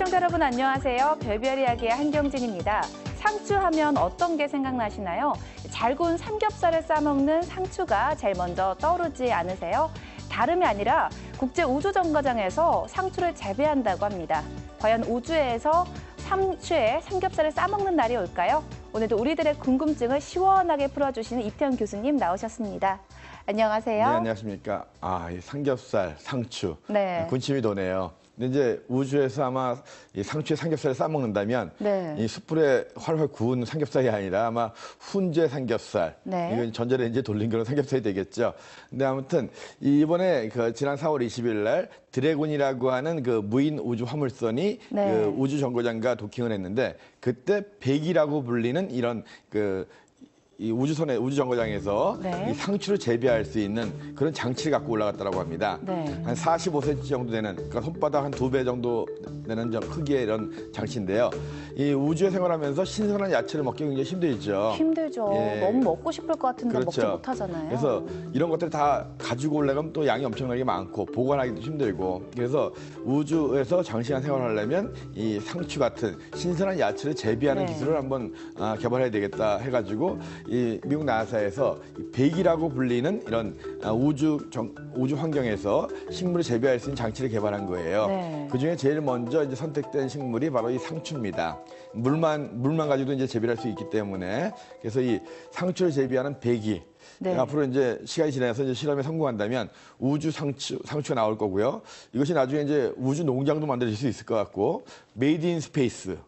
시청자 여러분 안녕하세요. 별별 이야기의 한경진입니다. 상추하면 어떤 게 생각나시나요? 잘 구운 삼겹살을 싸먹는 상추가 제일 먼저 떠오르지 않으세요? 다름이 아니라 국제우주정거장에서 상추를 재배한다고 합니다. 과연 우주에서 상추에 삼겹살을 싸먹는 날이 올까요? 오늘도 우리들의 궁금증을 시원하게 풀어주시는 이태원 교수님 나오셨습니다. 안녕하세요. 네, 안녕하십니까. 이 삼겹살, 상추. 네. 군침이 도네요. 근데 이제 우주에서 아마 이 상추에 삼겹살을 싸먹는다면 이 숯불에 활활 구운 삼겹살이 아니라 아마 훈제 삼겹살. 이건 전자레인지에 돌린 그런 삼겹살이 되겠죠. 근데 아무튼 이번에 지난 4월 20일 날 드래곤이라고 하는 그 무인 우주 화물선이 그 우주 정거장과 도킹을 했는데 그때 백이라고 불리는 이런 이 우주 정거장에서 이 상추를 재배할 수 있는 그런 장치를 갖고 올라갔다고 합니다. 한 45cm 정도 되는, 그러니까 손바닥 한 2배 정도 되는 크기의 이런 장치인데요. 이 우주에 생활하면서 신선한 야채를 먹기 굉장히 힘들죠. 힘들죠. 너무 먹고 싶을 것 같은데 그렇죠. 먹지 못하잖아요. 그래서 이런 것들 다 가지고 올라가면 또 양이 엄청나게 많고 보관하기도 힘들고, 그래서 우주에서 장시간 생활하려면 이 상추 같은 신선한 야채를 재배하는 기술을 한번 개발해야 되겠다 해가지고 이 미국 나사에서 백이라고 불리는 이런 우주 환경에서 식물을 재배할 수 있는 장치를 개발한 거예요. 그 중에 제일 먼저 이제 선택된 식물이 바로 이 상추입니다. 물만 가지고도 이제 재배할 수 있기 때문에, 그래서 이 상추를 재배하는 백이 앞으로 이제 시간이 지나서 이제 실험에 성공한다면 우주 상추가 나올 거고요. 이것이 나중에 이제 우주 농장도 만들어질 수 있을 것 같고, 메이드 인 스페이스.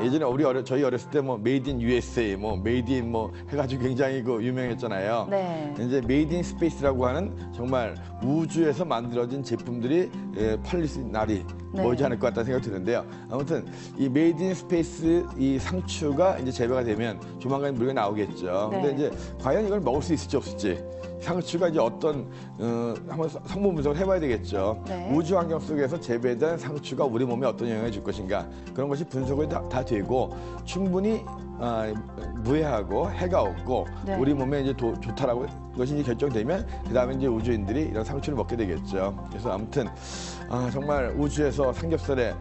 예전에 저희 어렸을 때 뭐 메이드 인 USA, 뭐 메이드 인 뭐 해가지고 굉장히 유명했잖아요. 이제 메이드 인 스페이스라고 하는 정말 우주에서 만들어진 제품들이 팔릴 수 있는 날이 멀지 않을 것 같다는 생각이 드는데요. 아무튼 이 메이드 인 스페이스 이 상추가 이제 재배가 되면 조만간 물건이 나오겠죠. 근데 이제 과연 이걸 먹을 수 있을지 없을지, 상추가 이제 어떤 한번 성분 분석을 해봐야 되겠죠. 우주 환경 속에서 재배된 상추가 우리 몸에 어떤 영향을 줄 것인가, 그런 것이 분석이 다 되고 충분히 무해하고 해가 없고 우리 몸에 이제 좋다라고 것이 이제 결정되면 그 다음에 이제 우주인들이 이런 상추를 먹게 되겠죠. 그래서 아무튼 정말 우주에서 삼겹살에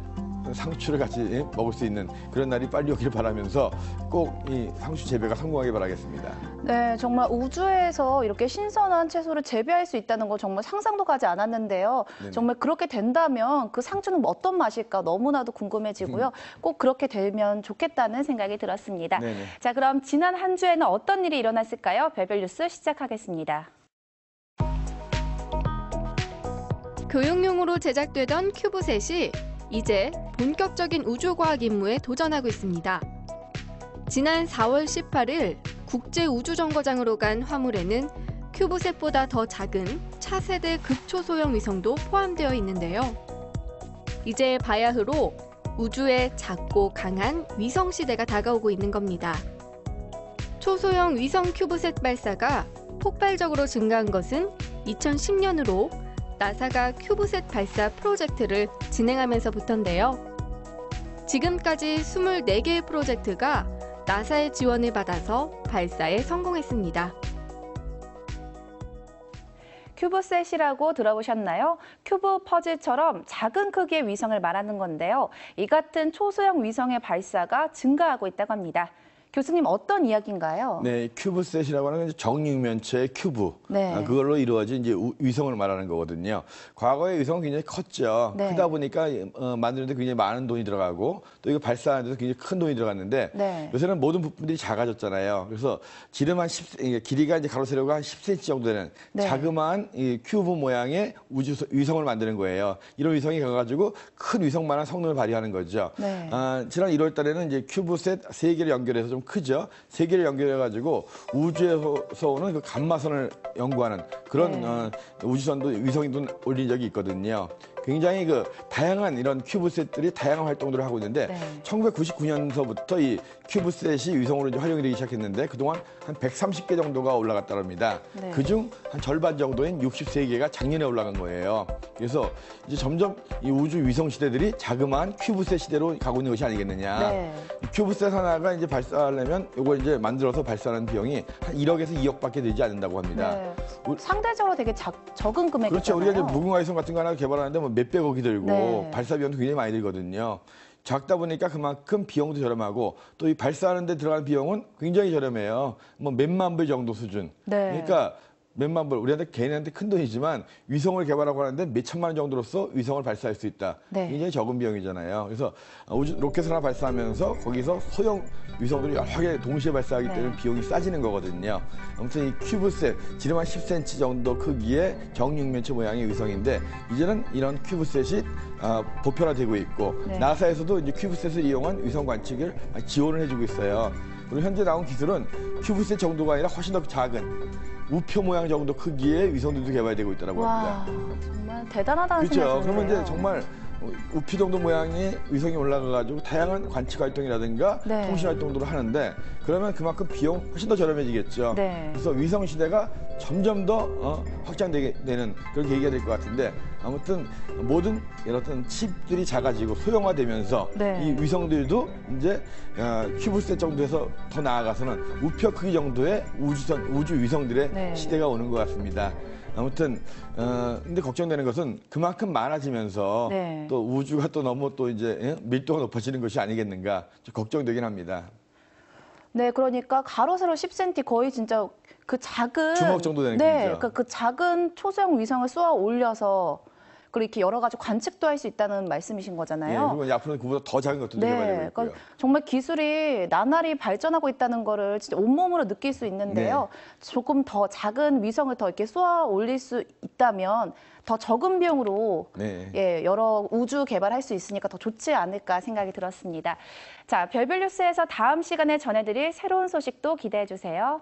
상추를 같이 먹을 수 있는 그런 날이 빨리 오기를 바라면서 꼭 이 상추 재배가 성공하길 바라겠습니다. 네, 정말 우주에서 이렇게 신선한 채소를 재배할 수 있다는 거 정말 상상도 가지 않았는데요. 정말 그렇게 된다면 그 상추는 어떤 맛일까 너무나도 궁금해지고요. 꼭 그렇게 되면 좋겠다는 생각이 들었습니다. 자, 그럼 지난 한 주에는 어떤 일이 일어났을까요? 별별 뉴스 시작하겠습니다. 교육용으로 제작되던 큐브셋이 이제 본격적인 우주과학 임무에 도전하고 있습니다. 지난 4월 18일 국제우주정거장으로 간 화물에는 큐브셋보다 더 작은 차세대 극초소형 위성도 포함되어 있는데요. 이제 바야흐로 우주의 작고 강한 위성 시대가 다가오고 있는 겁니다. 초소형 위성 큐브셋 발사가 폭발적으로 증가한 것은 2010년으로 나사가 큐브셋 발사 프로젝트를 진행하면서부터인데요. 지금까지 24개의 프로젝트가 나사의 지원을 받아서 발사에 성공했습니다. 큐브셋이라고 들어보셨나요? 큐브 퍼즐처럼 작은 크기의 위성을 말하는 건데요. 이 같은 초소형 위성의 발사가 증가하고 있다고 합니다. 교수님, 어떤 이야기인가요? 네, 큐브셋이라고 하는 정육면체의 큐브, 그걸로 이루어진 이제 위성을 말하는 거거든요. 과거에 위성은 굉장히 컸죠. 크다 보니까 만드는데 굉장히 많은 돈이 들어가고 또 이거 발사하는 데도 굉장히 큰 돈이 들어갔는데 요새는 모든 부품들이 작아졌잖아요. 그래서 지름 길이가 이제 가로 세로가 한 10cm 정도 되는 자그마한 이 큐브 모양의 위성을 만드는 거예요. 이런 위성이 가가지고 큰 위성만한 성능을 발휘하는 거죠. 지난 1월 달에는 이제 큐브셋 3개를 연결해서 좀 크죠. 3개를 연결해가지고 우주에서 오는 그 감마선을 연구하는 그런 우주선도 위성도 올린 적이 있거든요. 굉장히 다양한 이런 큐브셋들이 다양한 활동들을 하고 있는데 1999년서부터 이 큐브셋이 위성으로 이제 활용이 되기 시작했는데 그동안 한 130개 정도가 올라갔다고 합니다. 그중 한 절반 정도인 63개가 작년에 올라간 거예요. 그래서 이제 점점 이 우주 위성 시대들이 자그마한 큐브셋 시대로 가고 있는 것이 아니겠느냐. 큐브셋 하나가 이제 발사하려면 이거 이제 만들어서 발사하는 비용이 한 1억에서 2억밖에 되지 않는다고 합니다. 네. 상대적으로 되게 적은 금액이잖아요. 그렇죠. 우리가 이제 무궁화 위성 같은 거 하나 개발하는데 뭐 몇백억이 들고 네. 발사 비용도 굉장히 많이 들거든요. 작다 보니까 그만큼 비용도 저렴하고 또 이 발사하는 데 들어가는 비용은 굉장히 저렴해요. 뭐 몇만 불 정도 수준. 네. 그러니까 몇만 불, 우리한테 개인한테 큰 돈이지만 위성을 개발하고 하는데 몇 천만 원 정도로서 위성을 발사할 수 있다. 네. 굉장히 적은 비용이잖아요. 그래서 로켓을 하나 발사하면서 거기서 소형 위성들이 여러 개 동시에 발사하기 때문에 네. 비용이 싸지는 거거든요. 아무튼 이 큐브셋, 지름 한 10cm 정도 크기의 정육면체 모양의 위성인데 이제는 이런 큐브셋이 보편화되고 있고 네. 나사에서도 이제 큐브셋을 이용한 위성 관측을 지원을 해주고 있어요. 그리고 현재 나온 기술은 큐브셋 정도가 아니라 훨씬 더 작은 우표 모양 정도 크기의 위성들도 개발되고 있다고 와, 합니다. 정말 대단하다는 그렇죠. 생각이 그러면 드는데요. 이제 정말 우표 정도 모양의 위성이 올라가가지고 다양한 관측 활동이라든가 네. 통신 활동들을 하는데 그러면 그만큼 비용 훨씬 더 저렴해지겠죠. 네. 그래서 위성 시대가 점점 더 확장되게 되는 그런 계기가 될 것 같은데 아무튼 모든 어떤 칩들이 작아지고 소형화되면서 네. 이 위성들도 이제 큐브셋 정도에서 더 나아가서는 우표 크기 정도의 우주 위성들의 네. 시대가 오는 것 같습니다. 아무튼 근데 걱정되는 것은 그만큼 많아지면서 네. 또 우주가 또 너무 또 이제 밀도가 높아지는 것이 아니겠는가 좀 걱정되긴 합니다. 네, 그러니까 가로 세로 10cm 거의 진짜 그 작은 주먹 정도 되는 네, 크기죠. 그러니까 그 작은 초소형 위성을 쏘아 올려서 그리고 이렇게 여러 가지 관측도 할 수 있다는 말씀이신 예, 거잖아요. 그리고 이제 앞으로는 그보다 더 작은 것들도 개발되고 있고요. 그러니까 정말 기술이 나날이 발전하고 있다는 거를 진짜 온몸으로 느낄 수 있는데요. 네. 조금 더 작은 위성을 더 이렇게 쏘아 올릴 수 있다면 더 적은 비용으로 네. 예, 여러 우주 개발할 수 있으니까 더 좋지 않을까 생각이 들었습니다. 자, 별별 뉴스에서 다음 시간에 전해드릴 새로운 소식도 기대해 주세요.